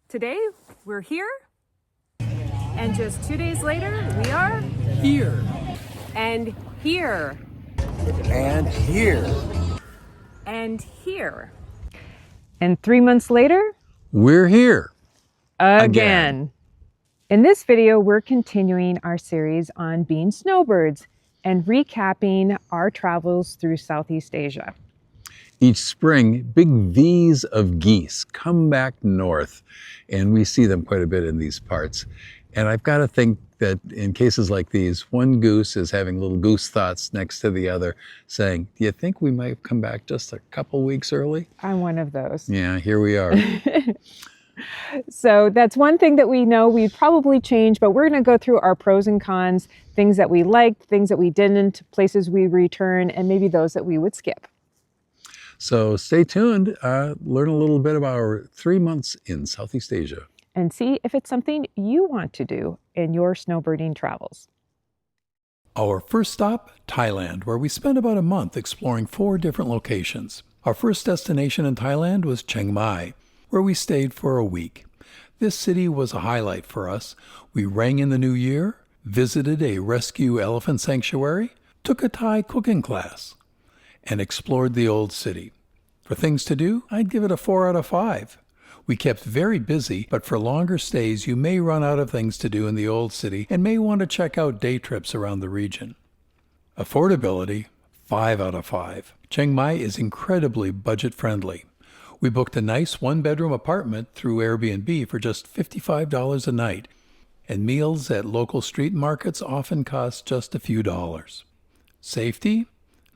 Today, we're here, and just 2 days later, we are Here. and here And here. and here. And 3 months later, We're here. again. In this video, we're continuing our series on being snowbirds and recapping our travels through Southeast Asia. Each spring, big V's of geese come back north, and we see them quite a bit in these parts. And I've got to think that in cases like these, one goose is having little goose thoughts next to the other, saying, do you think we might come back just a couple weeks early? I'm one of those. Yeah, here we are. So that's one thing that we know we'd probably change, but we're going to go through our pros and cons, things that we liked, things that we didn't, places we return, and maybe those that we would skip. So stay tuned, learn a little bit about our 3 months in Southeast Asia. And see if it's something you want to do in your snowbirding travels. Our first stop, Thailand, where we spent about a month exploring 4 different locations. Our first destination in Thailand was Chiang Mai, where we stayed for a week. This city was a highlight for us. We rang in the new year, visited a rescue elephant sanctuary, took a Thai cooking class, and explored the old city. For things to do, I'd give it a 4 out of 5. We kept very busy, but for longer stays, you may run out of things to do in the old city and may want to check out day trips around the region. Affordability, 5 out of 5. Chiang Mai is incredibly budget-friendly. We booked a nice one-bedroom apartment through Airbnb for just $55 a night, and meals at local street markets often cost just a few dollars. Safety,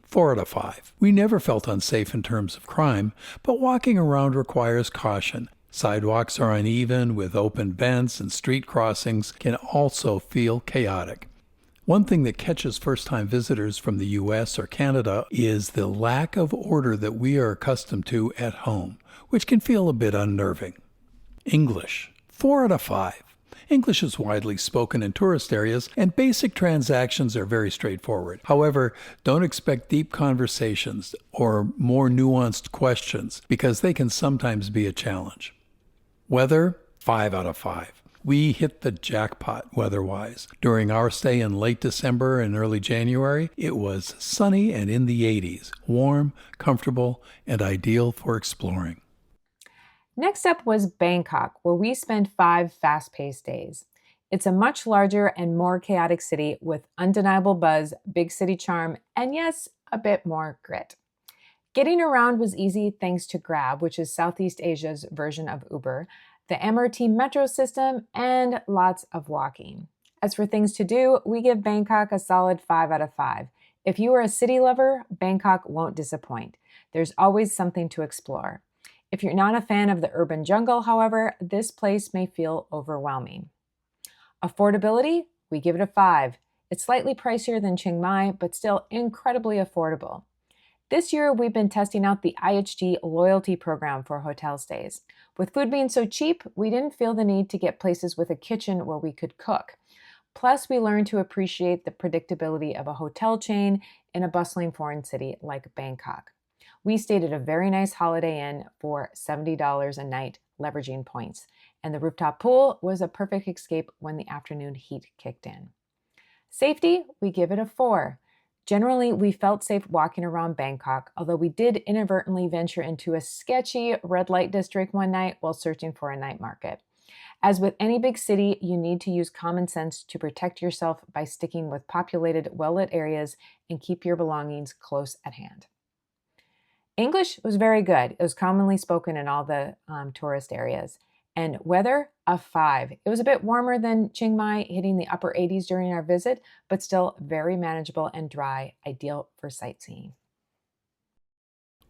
4 out of 5. We never felt unsafe in terms of crime, but walking around requires caution. Sidewalks are uneven with open vents, and street crossings can also feel chaotic. One thing that catches first-time visitors from the U.S. or Canada is the lack of order that we are accustomed to at home, which can feel a bit unnerving. English, 4 out of 5. English is widely spoken in tourist areas, and basic transactions are very straightforward. However, don't expect deep conversations or more nuanced questions, because they can sometimes be a challenge. Weather, 5 out of 5. We hit the jackpot weather-wise. During our stay in late December and early January, it was sunny and in the 80s, warm, comfortable, and ideal for exploring. Next up was Bangkok, where we spent 5 fast-paced days. It's a much larger and more chaotic city with undeniable buzz, big city charm, and yes, a bit more grit. Getting around was easy thanks to Grab, which is Southeast Asia's version of Uber, the MRT metro system, and lots of walking. As for things to do, we give Bangkok a solid 5 out of 5. If you are a city lover, Bangkok won't disappoint. There's always something to explore. If you're not a fan of the urban jungle, however, this place may feel overwhelming. Affordability, we give it a 5. It's slightly pricier than Chiang Mai, but still incredibly affordable. This year, we've been testing out the IHG loyalty program for hotel stays. With food being so cheap, we didn't feel the need to get places with a kitchen where we could cook. Plus, we learned to appreciate the predictability of a hotel chain in a bustling foreign city like Bangkok. We stayed at a very nice Holiday Inn for $70 a night, leveraging points, and the rooftop pool was a perfect escape when the afternoon heat kicked in. Safety, we give it a 4. Generally, we felt safe walking around Bangkok, although we did inadvertently venture into a sketchy red light district one night while searching for a night market. As with any big city, you need to use common sense to protect yourself by sticking with populated, well-lit areas and keep your belongings close at hand. English was very good. It was commonly spoken in all the tourist areas. And weather, a 5. It was a bit warmer than Chiang Mai, hitting the upper 80s during our visit, but still very manageable and dry, ideal for sightseeing.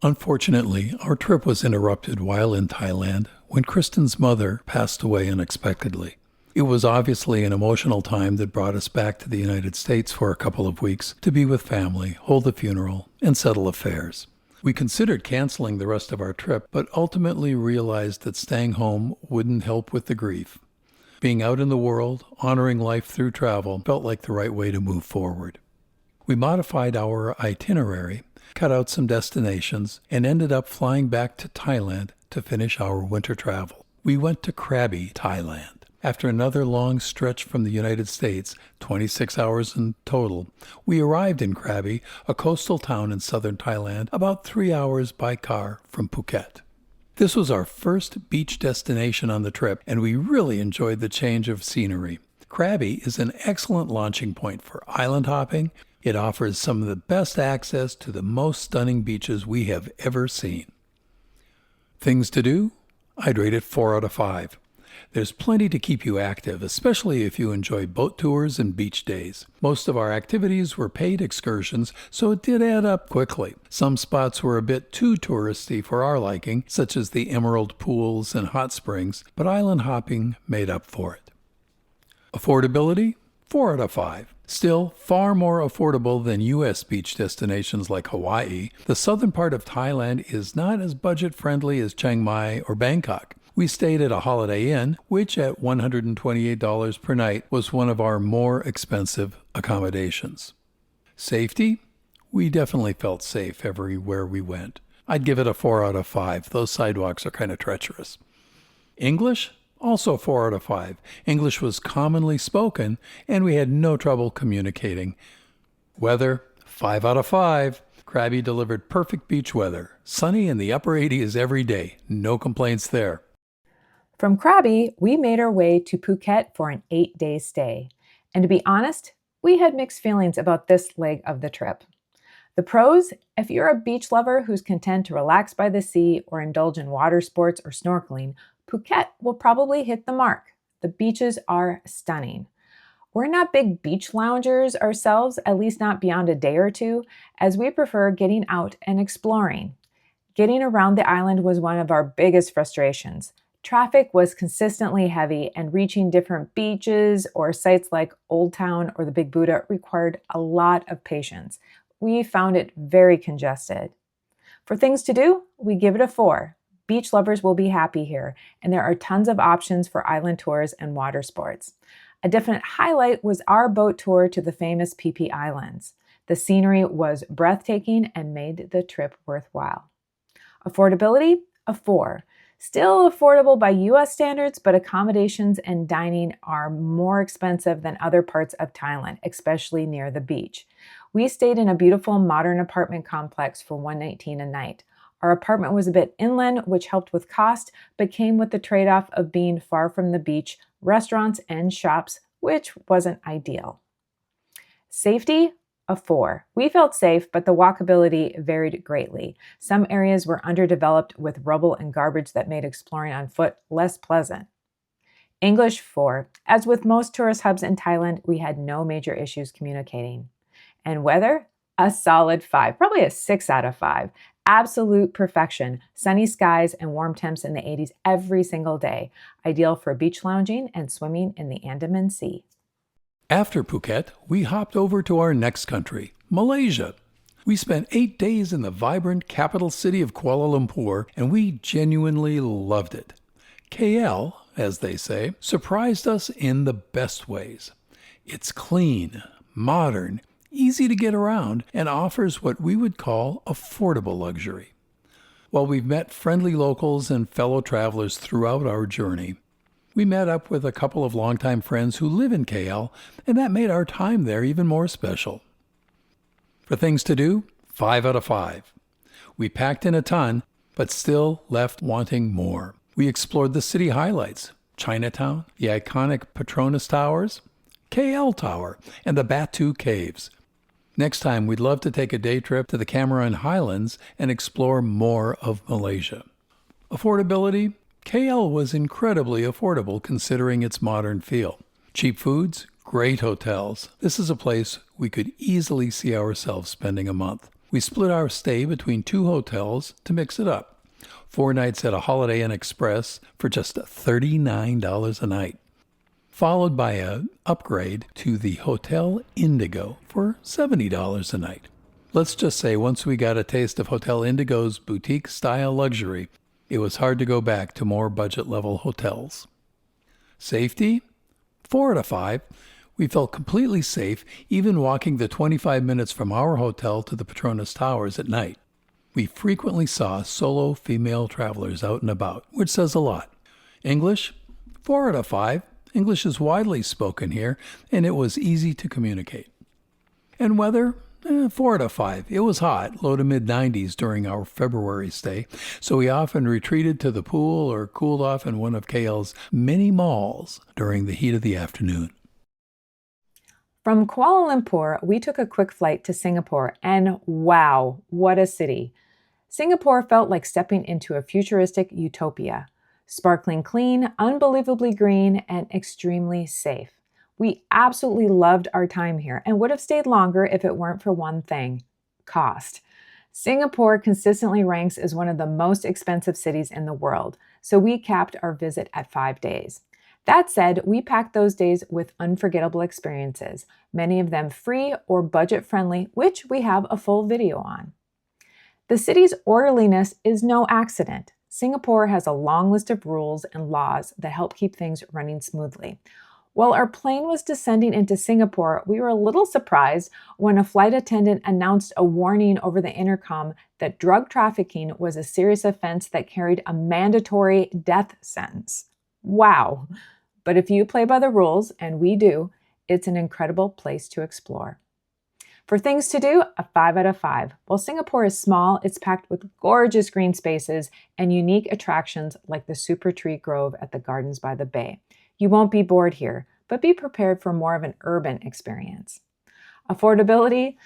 Unfortunately, our trip was interrupted while in Thailand when Kristen's mother passed away unexpectedly. It was obviously an emotional time that brought us back to the United States for a couple of weeks to be with family, hold the funeral, and settle affairs. We considered canceling the rest of our trip, but ultimately realized that staying home wouldn't help with the grief. Being out in the world, honoring life through travel, felt like the right way to move forward. We modified our itinerary, cut out some destinations, and ended up flying back to Thailand to finish our winter travel. We went to Krabi, Thailand. After another long stretch from the United States, 26 hours in total, we arrived in Krabi, a coastal town in southern Thailand, about 3 hours by car from Phuket. This was our first beach destination on the trip, and we really enjoyed the change of scenery. Krabi is an excellent launching point for island hopping. It offers some of the best access to the most stunning beaches we have ever seen. Things to do? I'd rate it 4 out of 5. There's plenty to keep you active, especially if you enjoy boat tours and beach days. Most of our activities were paid excursions, so it did add up quickly. Some spots were a bit too touristy for our liking, such as the emerald pools and hot springs, but island hopping made up for it. Affordability? 4 out of 5. Still far more affordable than U.S. beach destinations like Hawaii. The southern part of Thailand is not as budget-friendly as Chiang Mai or Bangkok. We stayed at a Holiday Inn, which at $128 per night was one of our more expensive accommodations. Safety? We definitely felt safe everywhere we went. I'd give it a 4 out of 5. Those sidewalks are kind of treacherous. English? Also 4 out of 5. English was commonly spoken, and we had no trouble communicating. Weather? 5 out of 5. Krabi delivered perfect beach weather. Sunny in the upper 80s every day. No complaints there. From Krabi, we made our way to Phuket for an 8-day stay. And to be honest, we had mixed feelings about this leg of the trip. The pros, if you're a beach lover who's content to relax by the sea or indulge in water sports or snorkeling, Phuket will probably hit the mark. The beaches are stunning. We're not big beach loungers ourselves, at least not beyond a day or two, as we prefer getting out and exploring. Getting around the island was one of our biggest frustrations. Traffic was consistently heavy, and reaching different beaches or sites like Old Town or the Big Buddha required a lot of patience. We found it very congested. For things to do, we give it a 4. Beach lovers will be happy here, and there are tons of options for island tours and water sports. A definite highlight was our boat tour to the famous Phi Islands. The scenery was breathtaking and made the trip worthwhile. Affordability? A 4. Still affordable by U.S. standards, but accommodations and dining are more expensive than other parts of Thailand, especially near the beach. We stayed in a beautiful modern apartment complex for $119 a night. Our apartment was a bit inland, which helped with cost, but came with the trade-off of being far from the beach, restaurants, and shops, which wasn't ideal. Safety? A 4. We felt safe, but the walkability varied greatly. Some areas were underdeveloped with rubble and garbage that made exploring on foot less pleasant. English? 4. As with most tourist hubs in Thailand, we had no major issues communicating. And weather? A solid 5, probably a 6 out of 5. Absolute perfection. Sunny skies and warm temps in the 80s every single day. Ideal for beach lounging and swimming in the Andaman Sea. After Phuket, we hopped over to our next country, Malaysia. We spent 8 days in the vibrant capital city of Kuala Lumpur, and we genuinely loved it. KL, as they say, surprised us in the best ways. It's clean, modern, easy to get around, and offers what we would call affordable luxury. While we've met friendly locals and fellow travelers throughout our journey, we met up with a couple of longtime friends who live in KL, and that made our time there even more special. For things to do, 5 out of 5. We packed in a ton, but still left wanting more. We explored the city highlights, Chinatown, the iconic Petronas Towers, KL Tower, and the Batu Caves. Next time, we'd love to take a day trip to the Cameron Highlands and explore more of Malaysia. Affordability? KL was incredibly affordable considering its modern feel. Cheap foods, great hotels. This is a place we could easily see ourselves spending a month. We split our stay between 2 hotels to mix it up. 4 nights at a Holiday Inn Express for just $39 a night, followed by an upgrade to the Hotel Indigo for $70 a night. Let's just say once we got a taste of Hotel Indigo's boutique-style luxury, it was hard to go back to more budget-level hotels. Safety? 4 out of 5. We felt completely safe even walking the 25 minutes from our hotel to the Petronas Towers at night. We frequently saw solo female travelers out and about, which says a lot. English, 4 out of 5. English is widely spoken here, and it was easy to communicate. And weather, 4 out of 5. It was hot, low to mid-90s during our February stay, so we often retreated to the pool or cooled off in one of KL's many malls during the heat of the afternoon. From Kuala Lumpur, we took a quick flight to Singapore, and wow, what a city. Singapore felt like stepping into a futuristic utopia. Sparkling clean, unbelievably green, and extremely safe. We absolutely loved our time here and would have stayed longer if it weren't for one thing: cost. Singapore consistently ranks as one of the most expensive cities in the world, so we capped our visit at 5 days. That said, we packed those days with unforgettable experiences, many of them free or budget-friendly, which we have a full video on. The city's orderliness is no accident. Singapore has a long list of rules and laws that help keep things running smoothly. While our plane was descending into Singapore, we were a little surprised when a flight attendant announced a warning over the intercom that drug trafficking was a serious offense that carried a mandatory death sentence. Wow! But if you play by the rules, and we do, it's an incredible place to explore. For things to do, a 5 out of 5. While Singapore is small, it's packed with gorgeous green spaces and unique attractions like the Super Tree Grove at the Gardens by the Bay. You won't be bored here, but be prepared for more of an urban experience. Affordability,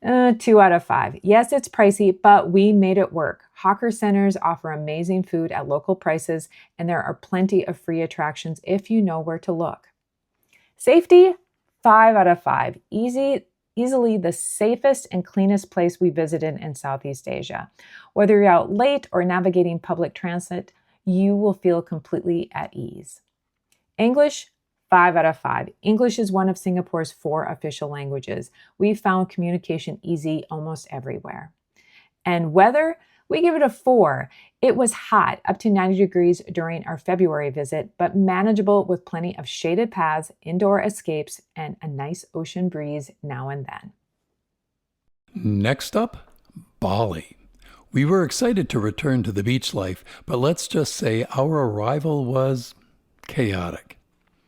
2 out of 5. Yes, it's pricey, but we made it work. Hawker centers offer amazing food at local prices, and there are plenty of free attractions if you know where to look. Safety, 5 out of 5. Easily the safest and cleanest place we visited in Southeast Asia. Whether you're out late or navigating public transit, you will feel completely at ease. English, 5 out of 5. English is one of Singapore's 4 official languages. We found communication easy almost everywhere. And weather, we give it a 4. It was hot, up to 90 degrees during our February visit, but manageable with plenty of shaded paths, indoor escapes, and a nice ocean breeze now and then. Next up, Bali. We were excited to return to the beach life, but let's just say our arrival was chaotic.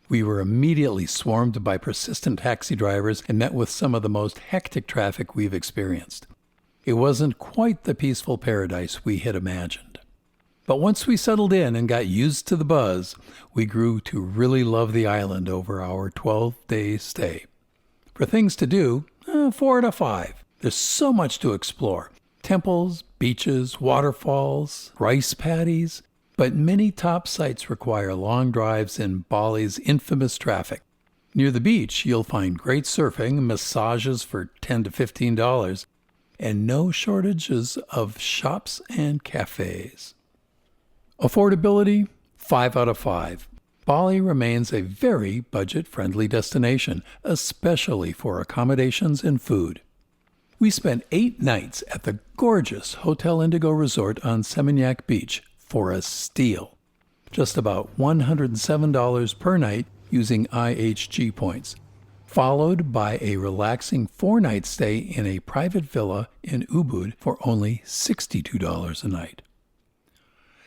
We were immediately swarmed by persistent taxi drivers and met with some of the most hectic traffic we've experienced. It wasn't quite the peaceful paradise we had imagined. But once we settled in and got used to the buzz, we grew to really love the island over our 12-day stay. For things to do, 4 out of 5. There's so much to explore. Temples, beaches, waterfalls, rice paddies. But many top sites require long drives in Bali's infamous traffic. Near the beach, you'll find great surfing, massages for $10 to $15, and no shortages of shops and cafes. Affordability, 5 out of 5. Bali remains a very budget-friendly destination, especially for accommodations and food. We spent 8 nights at the gorgeous Hotel Indigo Resort on Seminyak Beach for a steal. Just about $107 per night using IHG points, followed by a relaxing 4-night stay in a private villa in Ubud for only $62 a night.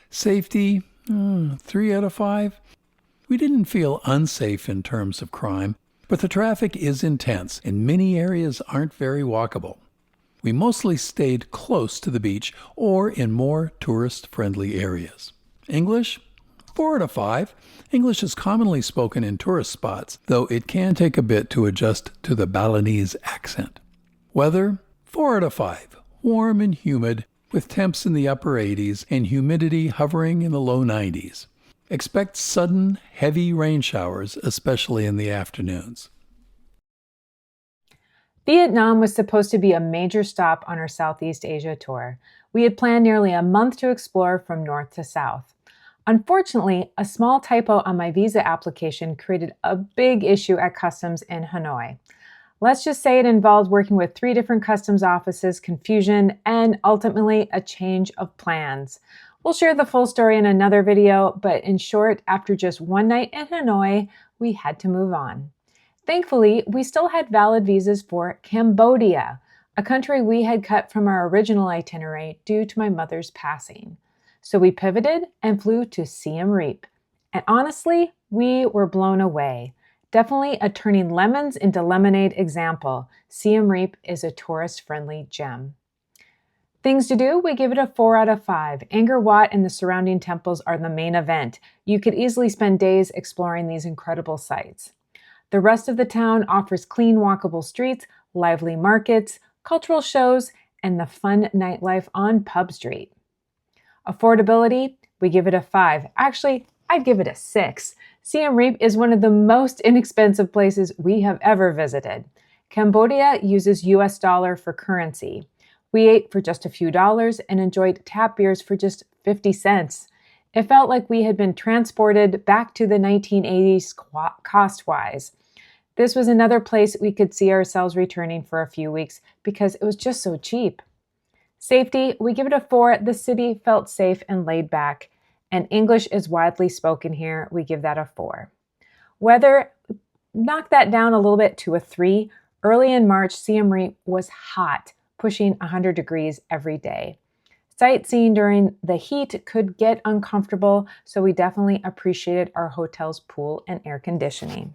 Safety, 3 out of 5. We didn't feel unsafe in terms of crime, but the traffic is intense and many areas aren't very walkable. We mostly stayed close to the beach or in more tourist-friendly areas. English, 4 out of 5. English is commonly spoken in tourist spots, though it can take a bit to adjust to the Balinese accent. Weather, 4 out of 5. Warm and humid, with temps in the upper 80s and humidity hovering in the low 90s. Expect sudden, heavy rain showers, especially in the afternoons. Vietnam was supposed to be a major stop on our Southeast Asia tour. We had planned nearly a month to explore from north to south. Unfortunately, a small typo on my visa application created a big issue at customs in Hanoi. Let's just say it involved working with 3 different customs offices, confusion, and ultimately a change of plans. We'll share the full story in another video, but in short, after just 1 night in Hanoi, we had to move on. Thankfully, we still had valid visas for Cambodia, a country we had cut from our original itinerary due to my mother's passing. So we pivoted and flew to Siem Reap. And honestly, we were blown away. Definitely a turning lemons into lemonade example. Siem Reap is a tourist-friendly gem. Things to do, we give it a 4 out of 5. Angkor Wat and the surrounding temples are the main event. You could easily spend days exploring these incredible sites. The rest of the town offers clean, walkable streets, lively markets, cultural shows, and the fun nightlife on Pub Street. Affordability, we give it a 5. Actually, I'd give it a 6. Siem Reap is one of the most inexpensive places we have ever visited. Cambodia uses US dollar for currency. We ate for just a few dollars and enjoyed tap beers for just 50 cents. It felt like we had been transported back to the 1980s cost-wise. This was another place we could see ourselves returning for a few weeks because it was just so cheap. Safety, we give it a 4. The city felt safe and laid back, and English is widely spoken here. We give that a 4. Weather, knock that down a little bit to a 3. Early in March, Siem Reap was hot, pushing 100 degrees every day. Sightseeing during the heat could get uncomfortable, so we definitely appreciated our hotel's pool and air conditioning.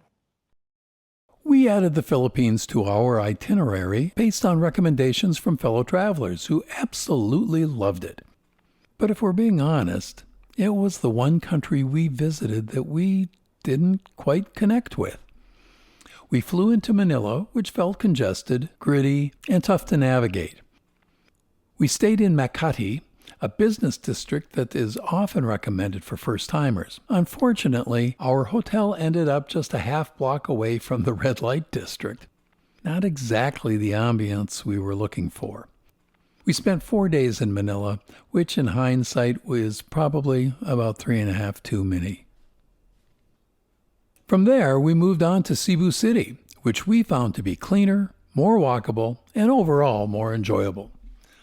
We added the Philippines to our itinerary based on recommendations from fellow travelers who absolutely loved it. But if we're being honest, it was the one country we visited that we didn't quite connect with. We flew into Manila, which felt congested, gritty, and tough to navigate. We stayed in Makati, a business district that is often recommended for first-timers. Unfortunately, our hotel ended up just a half block away from the red light district. Not exactly the ambience we were looking for. We spent 4 days in Manila, which in hindsight was probably about 3.5 too many. From there, we moved on to Cebu City, which we found to be cleaner, more walkable, and overall more enjoyable.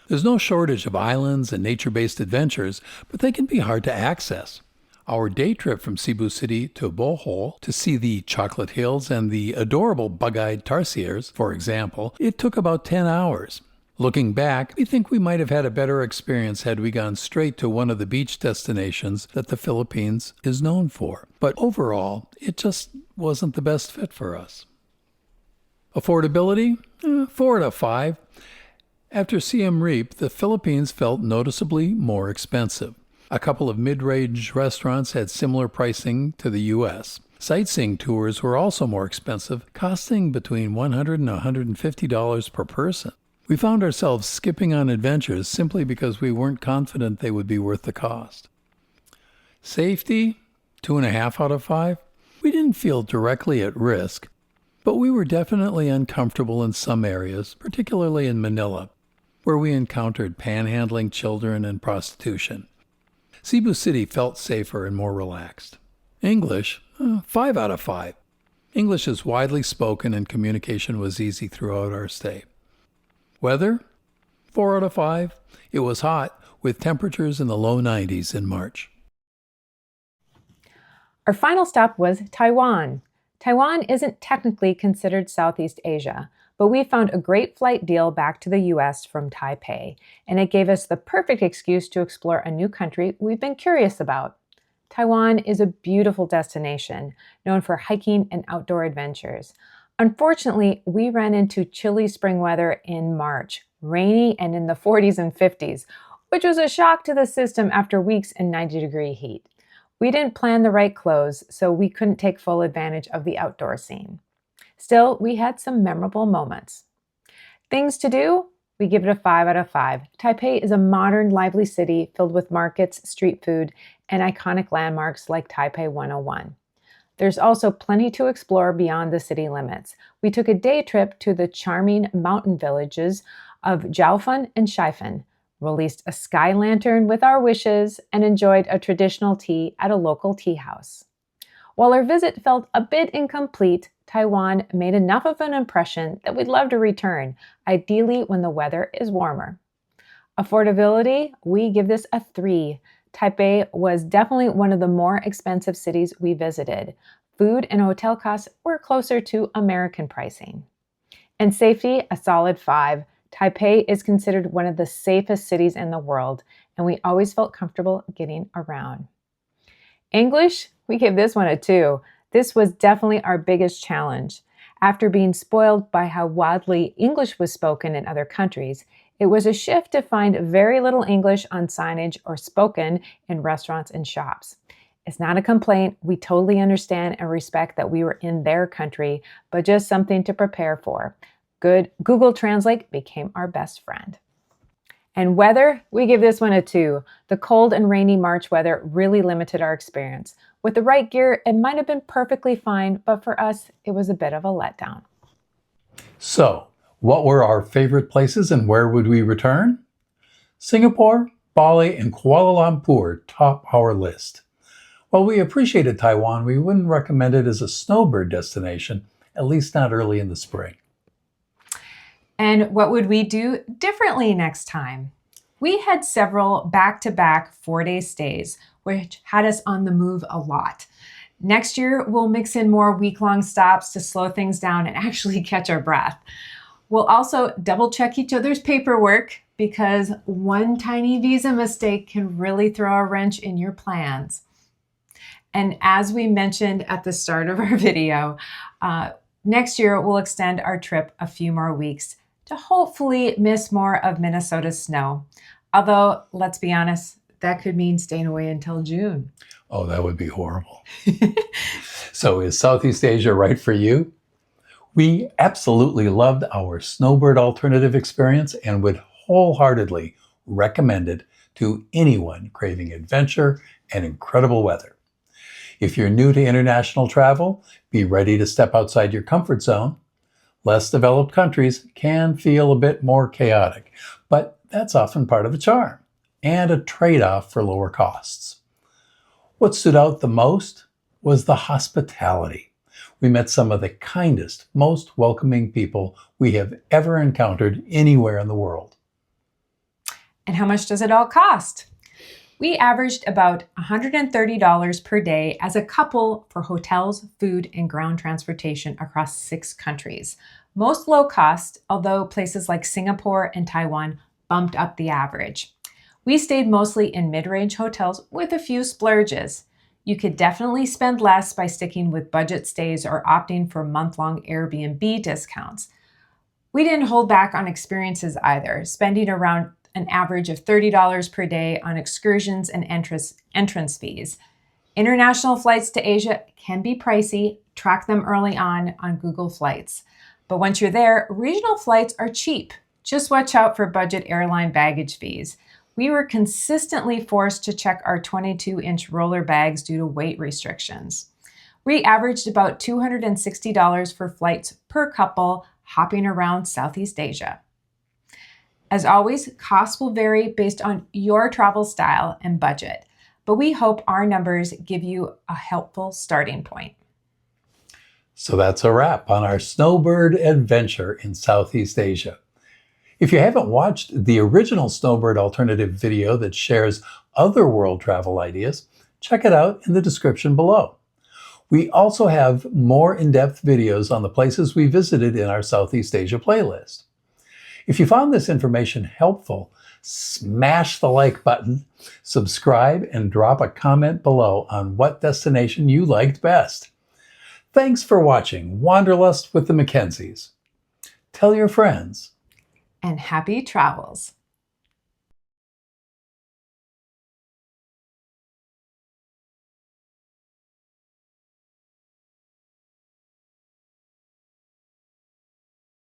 There's no shortage of islands and nature-based adventures, but they can be hard to access. Our day trip from Cebu City to Bohol to see the Chocolate Hills and the adorable bug-eyed tarsiers, for example, it took about 10 hours. Looking back, we think we might have had a better experience had we gone straight to one of the beach destinations that the Philippines is known for. But overall, it just wasn't the best fit for us. Affordability? 4 out of 5. After Siem Reap, the Philippines felt noticeably more expensive. A couple of mid-range restaurants had similar pricing to the U.S. Sightseeing tours were also more expensive, costing between $100 and $150 per person. We found ourselves skipping on adventures simply because we weren't confident they would be worth the cost. Safety, 2.5 out of 5. We didn't feel directly at risk, but we were definitely uncomfortable in some areas, particularly in Manila, where we encountered panhandling children and prostitution. Cebu City felt safer and more relaxed. English, 5 out of 5. English is widely spoken and communication was easy throughout our stay. Weather, 4 out of 5. It was hot, with temperatures in the low 90s in March. Our final stop was Taiwan. Taiwan isn't technically considered Southeast Asia, but we found a great flight deal back to the US from Taipei, and it gave us the perfect excuse to explore a new country we've been curious about. Taiwan is a beautiful destination, known for hiking and outdoor adventures. Unfortunately, we ran into chilly spring weather in March, rainy and in the 40s and 50s, which was a shock to the system after weeks in 90-degree heat. We didn't plan the right clothes, so we couldn't take full advantage of the outdoor scene. Still, we had some memorable moments. Things to do? We give it a 5 out of 5. Taipei is a modern, lively city filled with markets, street food, and iconic landmarks like Taipei 101. There's also plenty to explore beyond the city limits. We took a day trip to the charming mountain villages of Jiaofan and Shifen, released a sky lantern with our wishes, and enjoyed a traditional tea at a local tea house. While our visit felt a bit incomplete, Taiwan made enough of an impression that we'd love to return, ideally when the weather is warmer. Affordability, we give this a 3. Taipei was definitely one of the more expensive cities we visited. Food and hotel costs were closer to American pricing. And safety, a solid 5. Taipei is considered one of the safest cities in the world, and we always felt comfortable getting around. English, we give this one a 2. This was definitely our biggest challenge. After being spoiled by how widely English was spoken in other countries, it was a shift to find very little English on signage or spoken in restaurants and shops. It's not a complaint. We totally understand and respect that we were in their country, but just something to prepare for. Good Google Translate became our best friend. And weather, we give this one a 2. The cold and rainy March weather really limited our experience. With the right gear, it might have been perfectly fine, but for us, it was a bit of a letdown. So, what were our favorite places and where would we return? Singapore, Bali, and Kuala Lumpur top our list. While we appreciated Taiwan, we wouldn't recommend it as a snowbird destination, at least not early in the spring. And what would we do differently next time? We had several back-to-back 4-day stays, which had us on the move a lot. Next year, we'll mix in more week-long stops to slow things down and actually catch our breath. We'll also double-check each other's paperwork because one tiny visa mistake can really throw a wrench in your plans. And as we mentioned at the start of our video, next year we'll extend our trip a few more weeks to hopefully miss more of Minnesota's snow. Although, let's be honest, that could mean staying away until June. Oh, that would be horrible. So is Southeast Asia right for you? We absolutely loved our Snowbird alternative experience and would wholeheartedly recommend it to anyone craving adventure and incredible weather. If you're new to international travel, be ready to step outside your comfort zone. Less developed countries can feel a bit more chaotic, but that's often part of the charm and a trade-off for lower costs. What stood out the most was the hospitality. We met some of the kindest, most welcoming people we have ever encountered anywhere in the world. And how much does it all cost? We averaged about $130 per day as a couple for hotels, food, and ground transportation across 6 countries. Most low cost, although places like Singapore and Taiwan bumped up the average. We stayed mostly in mid-range hotels with a few splurges. You could definitely spend less by sticking with budget stays or opting for month-long Airbnb discounts. We didn't hold back on experiences either, spending around an average of $30 per day on excursions and entrance fees. International flights to Asia can be pricey. Track them early on Google Flights. But once you're there, regional flights are cheap. Just watch out for budget airline baggage fees. We were consistently forced to check our 22-inch roller bags due to weight restrictions. We averaged about $260 for flights per couple hopping around Southeast Asia. As always, costs will vary based on your travel style and budget, but we hope our numbers give you a helpful starting point. So that's a wrap on our Snowbird adventure in Southeast Asia. If you haven't watched the original Snowbird alternative video that shares other world travel ideas, check it out in the description below. We also have more in-depth videos on the places we visited in our Southeast Asia playlist. If you found this information helpful, smash the like button, subscribe, and drop a comment below on what destination you liked best. Thanks for watching Wanderlust with the Mackenzies. Tell your friends. And happy travels.